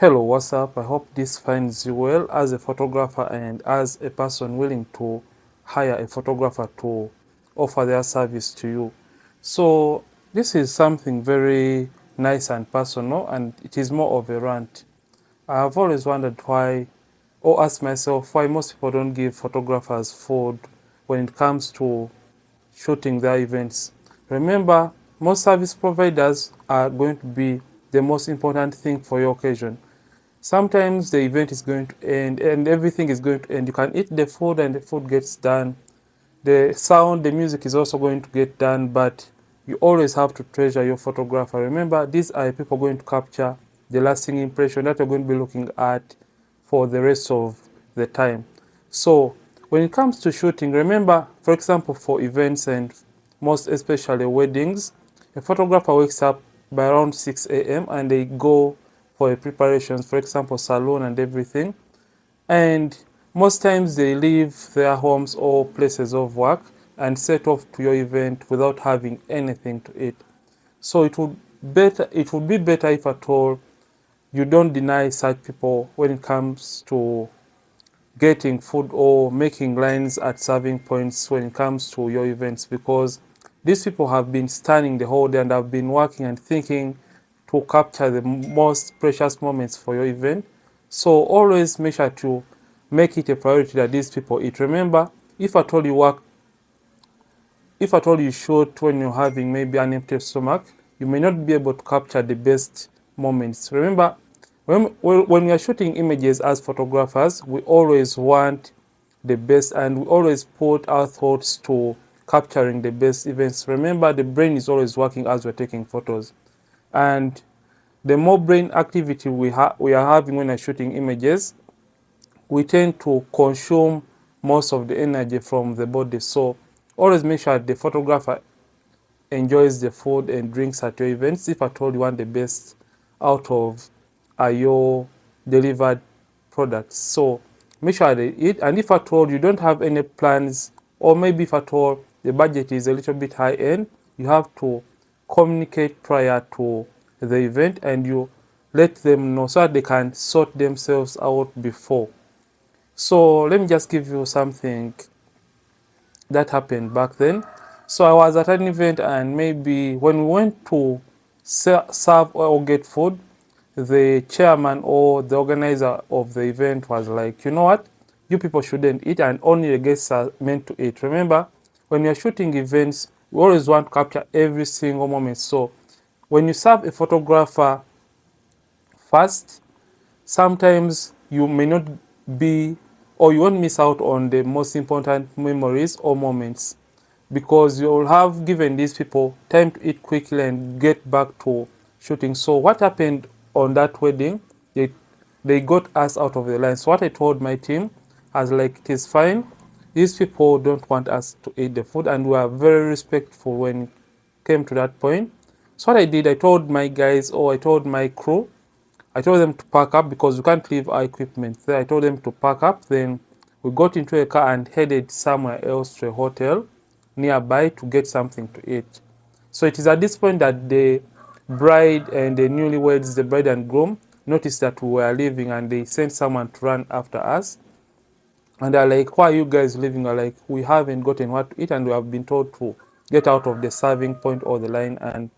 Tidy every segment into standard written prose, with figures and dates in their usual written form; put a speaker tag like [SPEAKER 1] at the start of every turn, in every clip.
[SPEAKER 1] Hello, what's up? I hope this finds you well as a photographer and as a person willing to hire a photographer to offer their service to you. So, this is something very nice and personal, and it is more of a rant. I have always wondered why, or asked myself why most people don't give photographers food when it comes to shooting their events. Remember, most service providers are going to be the most important thing for your occasion. Sometimes the event is going to end and everything is going to end. You can eat the food and the food gets done. The sound, the music is also going to get done, but you always have to treasure your photographer. Remember, these are people going to capture the lasting impression that you're going to be looking at for the rest of the time. So, when it comes to shooting, remember, for example, for events and most especially weddings, a photographer wakes up by around 6 a.m. and they go for a preparations, for example, salon and everything. And most times they leave their homes or places of work and set off to your event without having anything to eat. So it would be better if at all you don't deny such people when it comes to getting food or making lines at serving points when it comes to your events, because these people have been standing the whole day and have been working and thinking to capture the most precious moments for your event. So always make sure to make it a priority that these people eat. Remember, if at all you work, if at all you shoot when you're having maybe an empty stomach, you may not be able to capture the best moments. Remember, when we are shooting images as photographers, we always want the best and we always put our thoughts to capturing the best events. Remember, the brain is always working as we're taking photos. And the more brain activity we are having when we're shooting images, we tend to consume most of the energy from the body. So always make sure the photographer enjoys the food and drinks at your events if at all you want the best out of your delivered products. So make sure they eat, and if at all you don't have any plans, or maybe if at all the budget is a little bit high end, you have to communicate prior to the event and you let them know so that they can sort themselves out before. So let me just give you something that happened back then. So I was at an event, and maybe when we went to serve or get food, the chairman or the organizer of the event was like, you know what, you people shouldn't eat and only the guests are meant to eat. Remember, when you're shooting events, we always want to capture every single moment. So when you serve a photographer first, sometimes you may not be, or you won't miss out on the most important memories or moments, because you'll have given these people time to eat quickly and get back to shooting. So what happened on that wedding, they got us out of the line. So what I told my team, I was like, it is fine, these people don't want us to eat the food, and we are very respectful when it came to that point. So what I did, I told my guys, or I told my crew, I told them to pack up because we can't leave our equipment there. I told them to pack up. Then we got into a car and headed somewhere else to a hotel nearby to get something to eat. So it is at this point that the bride and the newlyweds, the bride and groom, noticed that we were leaving, and they sent someone to run after us. And they're like, why are you guys leaving? We're like, we haven't gotten what to eat and we have been told to get out of the serving point or the line. And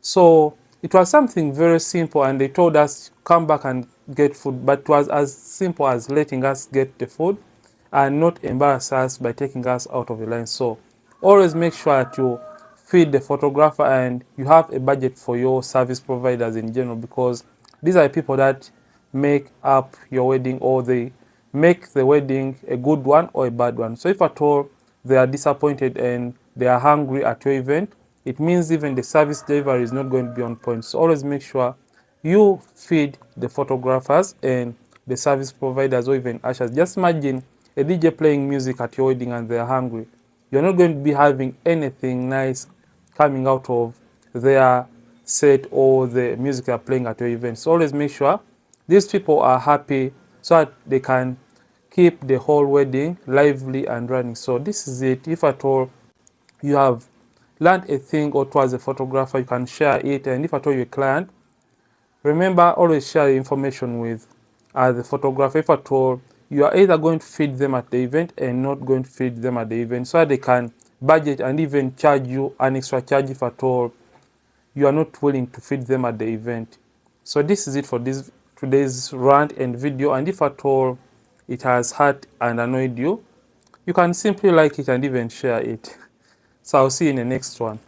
[SPEAKER 1] so it was something very simple, and they told us come back and get food, but it was as simple as letting us get the food and not embarrass us by taking us out of the line. So always make sure that you feed the photographer and you have a budget for your service providers in general, because these are people that make up your wedding, or they make the wedding a good one or a bad one. So if at all they are disappointed and they are hungry at your event, it means even the service delivery is not going to be on point. So always make sure you feed the photographers and the service providers or even ushers. Just imagine a DJ playing music at your wedding and they are hungry. You're not going to be having anything nice coming out of their set or the music they're playing at your event. So always make sure these people are happy so that they can keep the whole wedding lively and running. So this is it. If at all you have learned a thing or two as a photographer, you can share it. And if at all you're a client, Remember, always share information with the photographer. If at all you are either going to feed them at the event and not going to feed them at the event, so that they can budget and even charge you an extra charge if at all you are not willing to feed them at the event. So this is it for this today's rant and video, and if at all it has hurt and annoyed you, you can simply like it and even share it. So I'll see you in the next one.